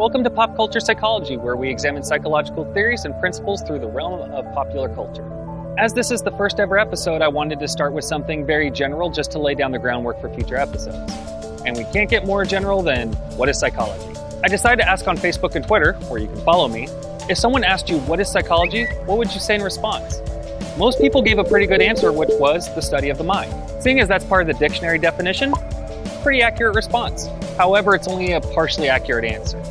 Welcome to Pop Culture Psychology, where we examine psychological theories and principles through the realm of popular culture. As this is the first ever episode, I wanted to start with something very general just to lay down the groundwork for future episodes. And we can't get more general than, what is psychology? I decided to ask on Facebook and Twitter, where you can follow me, if someone asked you what is psychology, what would you say in response? Most people gave a pretty good answer, which was the study of the mind. Seeing as that's part of the dictionary definition, pretty accurate response. However, it's only a partially accurate answer.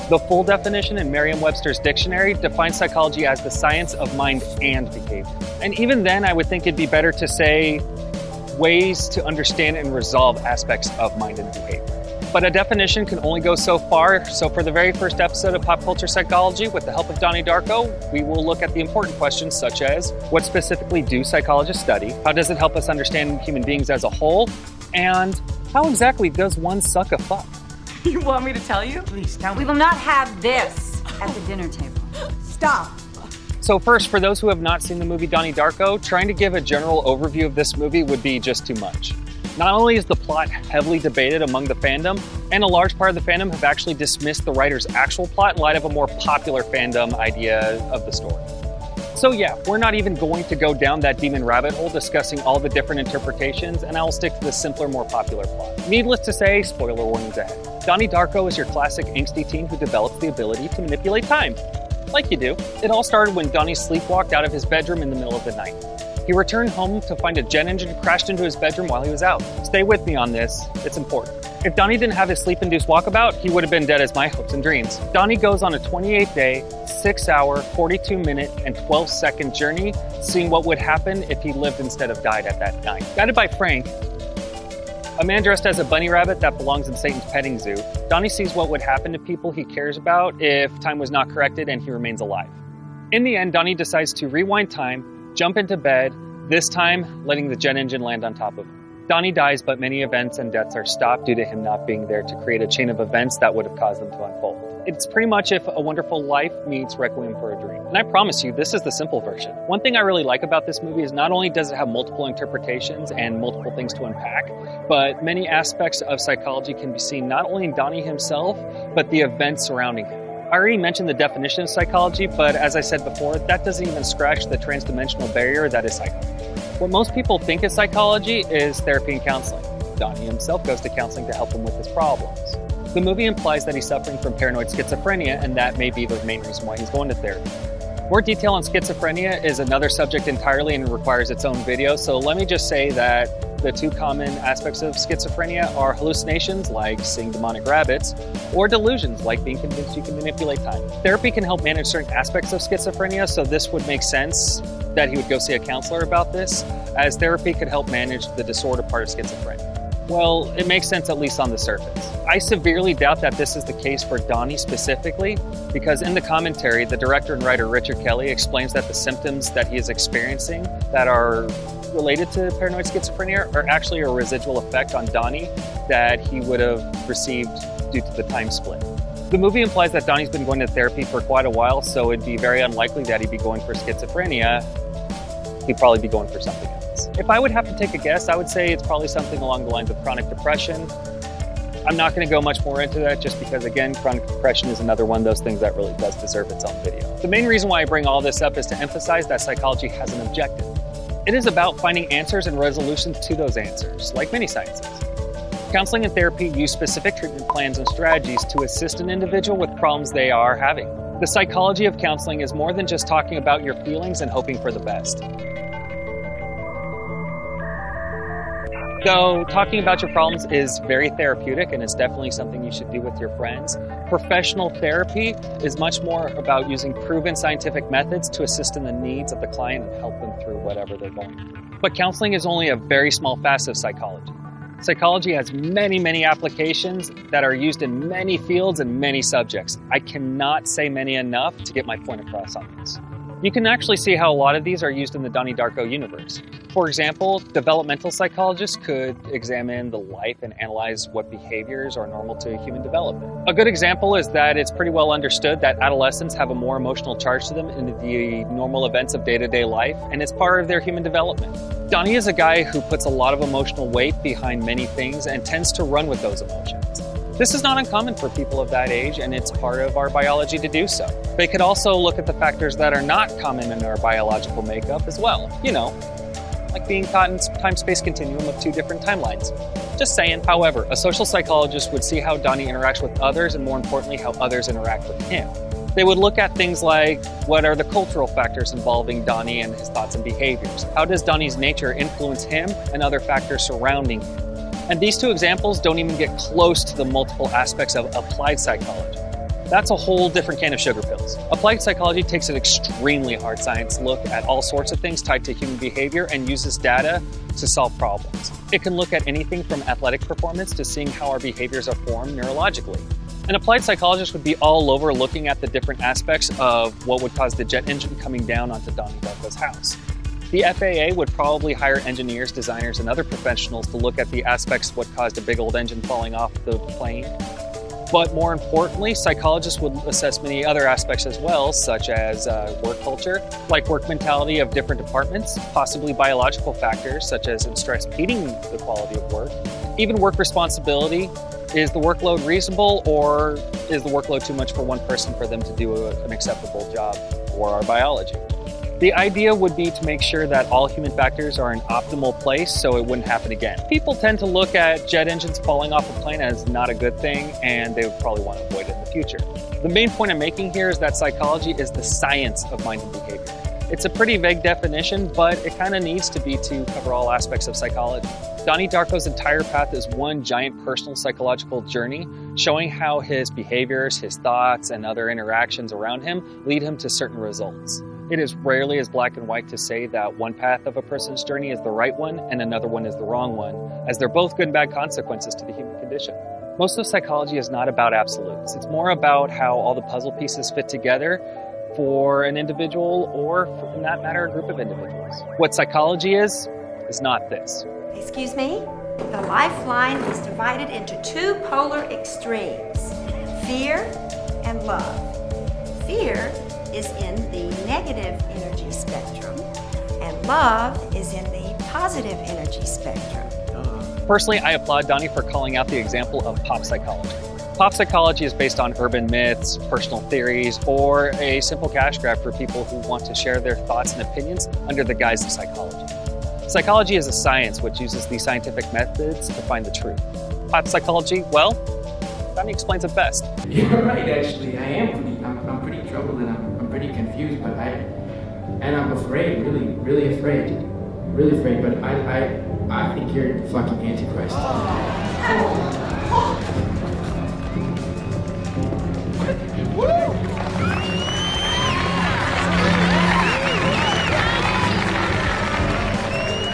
The full definition in Merriam-Webster's dictionary defines psychology as the science of mind and behavior. And even then, I would think it'd be better to say ways to understand and resolve aspects of mind and behavior. But a definition can only go so far, so for the very first episode of Pop Culture Psychology, with the help of Donnie Darko, we will look at the important questions such as, what specifically do psychologists study? How does it help us understand human beings as a whole? And how exactly does one suck a fuck? You want me to tell you? Please tell me. We will not have this at the dinner table. Stop. So first, for those who have not seen the movie Donnie Darko, trying to give a general overview of this movie would be just too much. Not only is the plot heavily debated among the fandom, and a large part of the fandom have actually dismissed the writer's actual plot in light of a more popular fandom idea of the story. So yeah, we're not even going to go down that demon rabbit hole discussing all the different interpretations, and I will stick to the simpler, more popular plot. Needless to say, spoiler warnings ahead. Donnie Darko is your classic angsty teen who develops the ability to manipulate time. Like you do. It all started when Donnie sleepwalked out of his bedroom in the middle of the night. He returned home to find a jet engine crashed into his bedroom while he was out. Stay with me on this, it's important. If Donnie didn't have his sleep-induced walkabout, he would have been dead as my hopes and dreams. Donnie goes on a 28-day, 6-hour, 42-minute, and 12-second journey, seeing what would happen if he lived instead of died at that night. Guided by Frank, a man dressed as a bunny rabbit that belongs in Satan's petting zoo, Donnie sees what would happen to people he cares about if time was not corrected and he remains alive. In the end, Donnie decides to rewind time, jump into bed, this time letting the jet engine land on top of him. Donnie dies, but many events and deaths are stopped due to him not being there to create a chain of events that would have caused them to unfold. It's pretty much if A Wonderful Life meets Requiem for a Dream. And I promise you, this is the simple version. One thing I really like about this movie is not only does it have multiple interpretations and multiple things to unpack, but many aspects of psychology can be seen not only in Donnie himself, but the events surrounding him. I already mentioned the definition of psychology, but as I said before, that doesn't even scratch the transdimensional barrier that is psychology. What most people think is psychology is therapy and counseling. Donnie himself goes to counseling to help him with his problems. The movie implies that he's suffering from paranoid schizophrenia, and that may be the main reason why he's going to therapy. More detail on schizophrenia is another subject entirely and requires its own video, so let me just say that the two common aspects of schizophrenia are hallucinations, like seeing demonic rabbits, or delusions, like being convinced you can manipulate time. Therapy can help manage certain aspects of schizophrenia, so this would make sense that he would go see a counselor about this, as therapy could help manage the disorder part of schizophrenia. Well, it makes sense at least on the surface. I severely doubt that this is the case for Donnie specifically, because in the commentary, the director and writer Richard Kelly explains that the symptoms that he is experiencing that are related to paranoid schizophrenia are actually a residual effect on Donnie that he would have received due to the time split. The movie implies that Donnie's been going to therapy for quite a while, so it'd be very unlikely that he'd be going for schizophrenia. He'd probably be going for something else. If I would have to take a guess, I would say it's probably something along the lines of chronic depression. I'm not going to go much more into that just because, again, chronic depression is another one of those things that really does deserve its own video. The main reason why I bring all this up is to emphasize that psychology has an objective. It is about finding answers and resolutions to those answers, like many sciences. Counseling and therapy use specific treatment plans and strategies to assist an individual with problems they are having. The psychology of counseling is more than just talking about your feelings and hoping for the best. Though talking about your problems is very therapeutic and it's definitely something you should do with your friends, professional therapy is much more about using proven scientific methods to assist in the needs of the client and help them through whatever they're going through. But counseling is only a very small facet of psychology. Psychology has many, many applications that are used in many fields and many subjects. I cannot say many enough to get my point across on this. You can actually see how a lot of these are used in the Donnie Darko universe. For example, developmental psychologists could examine the life and analyze what behaviors are normal to human development. A good example is that it's pretty well understood that adolescents have a more emotional charge to them in the normal events of day-to-day life, and it's part of their human development. Donnie is a guy who puts a lot of emotional weight behind many things and tends to run with those emotions. This is not uncommon for people of that age, and it's part of our biology to do so. They could also look at the factors that are not common in our biological makeup as well. You know, like being caught in time-space continuum of two different timelines. Just saying. However, a social psychologist would see how Donnie interacts with others, and more importantly, how others interact with him. They would look at things like, what are the cultural factors involving Donnie and his thoughts and behaviors? How does Donnie's nature influence him and other factors surrounding him? And these two examples don't even get close to the multiple aspects of applied psychology. That's a whole different can of sugar pills. Applied psychology takes an extremely hard science look at all sorts of things tied to human behavior and uses data to solve problems. It can look at anything from athletic performance to seeing how our behaviors are formed neurologically. An applied psychologist would be all over looking at the different aspects of what would cause the jet engine coming down onto Donnie Darko's house. The FAA would probably hire engineers, designers, and other professionals to look at the aspects of what caused a big old engine falling off the plane. But more importantly, psychologists would assess many other aspects as well, such as work culture, like work mentality of different departments, possibly biological factors such as stress impeding the quality of work, even work responsibility. Is the workload reasonable, or is the workload too much for one person for them to do an acceptable job for our biology? The idea would be to make sure that all human factors are in optimal place so it wouldn't happen again. People tend to look at jet engines falling off a plane as not a good thing, and they would probably want to avoid it in the future. The main point I'm making here is that psychology is the science of mind and behavior. It's a pretty vague definition, but it kind of needs to be to cover all aspects of psychology. Donnie Darko's entire path is one giant personal psychological journey, showing how his behaviors, his thoughts, and other interactions around him lead him to certain results. It is rarely as black and white to say that one path of a person's journey is the right one and another one is the wrong one, as they're both good and bad consequences to the human condition. Most of psychology is not about absolutes. It's more about how all the puzzle pieces fit together for an individual, or for that matter, a group of individuals. What psychology is not this. Excuse me? The lifeline is divided into two polar extremes, fear and love. Fear is in the negative energy spectrum, and love is in the positive energy spectrum. Personally, I applaud Donnie for calling out the example of pop psychology. Pop psychology is based on urban myths, personal theories, or a simple cash grab for people who want to share their thoughts and opinions under the guise of psychology. Psychology is a science which uses these scientific methods to find the truth. Pop psychology, well, Donnie explains it best. You're right, actually. I'm pretty troubled and I'm pretty confused, but I'm afraid, really afraid. But I think you're the fucking Antichrist.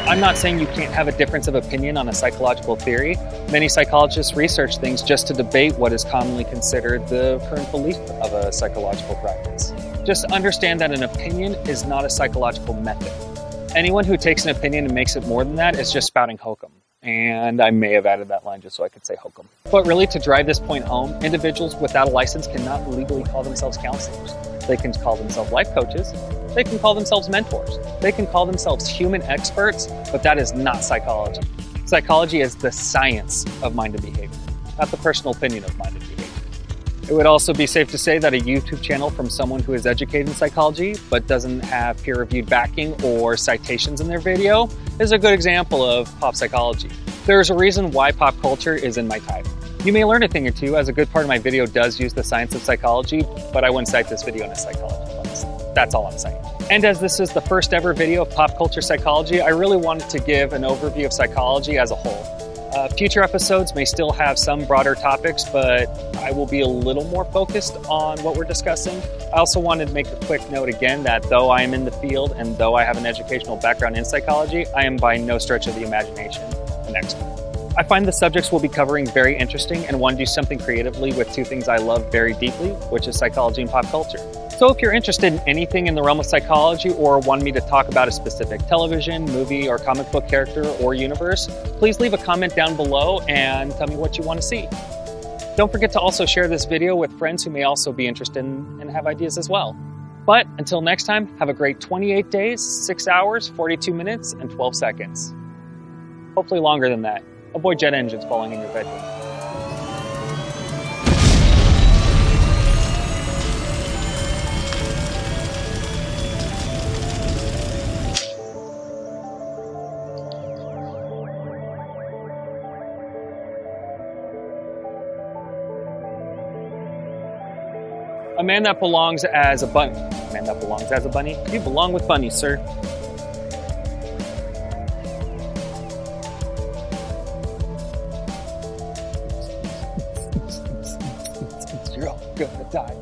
I'm not saying you can't have a difference of opinion on a psychological theory. Many psychologists research things just to debate what is commonly considered the current belief of a psychological practice. Just understand that an opinion is not a psychological method. Anyone who takes an opinion and makes it more than that is just spouting hokum. And I may have added that line just so I could say hokum. But really, to drive this point home, individuals without a license cannot legally call themselves counselors. They can call themselves life coaches. They can call themselves mentors. They can call themselves human experts, but that is not psychology. Psychology is the science of mind and behavior, not the personal opinion of mind and behavior. It would also be safe to say that a YouTube channel from someone who is educated in psychology but doesn't have peer-reviewed backing or citations in their video is a good example of pop psychology. There's a reason why pop culture is in my title. You may learn a thing or two, as a good part of my video does use the science of psychology, but I wouldn't cite this video in a psychology class. That's all I'm saying. And as this is the first ever video of pop culture psychology, I really wanted to give an overview of psychology as a whole. Future episodes may still have some broader topics, but I will be a little more focused on what we're discussing. I also wanted to make a quick note again that though I am in the field and though I have an educational background in psychology, I am by no stretch of the imagination an expert. I find the subjects we'll be covering very interesting and want to do something creatively with two things I love very deeply, which is psychology and pop culture. So if you're interested in anything in the realm of psychology or want me to talk about a specific television, movie, or comic book character or universe, please leave a comment down below and tell me what you want to see. Don't forget to also share this video with friends who may also be interested and have ideas as well. But until next time, have a great 28 days, 6 hours, 42 minutes, and 12 seconds. Hopefully longer than that. Avoid jet engines falling in your bedroom. A man that belongs as a bunny. A man that belongs as a bunny? You belong with bunnies, sir. You're all gonna die.